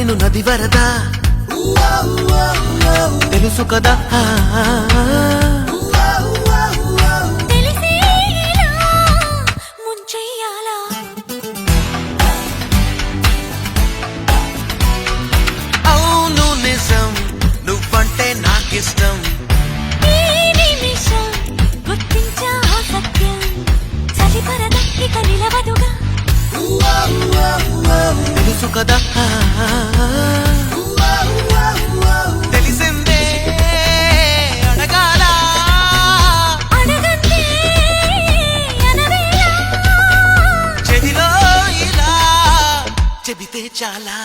నేను నది వరద తెలుసు కదా అవును నిజం నువ్వంటే నాకిష్టం తెలుసు కదా తెలిసిందే అడగాల చెవిలో ఇలా చెబితే చాలా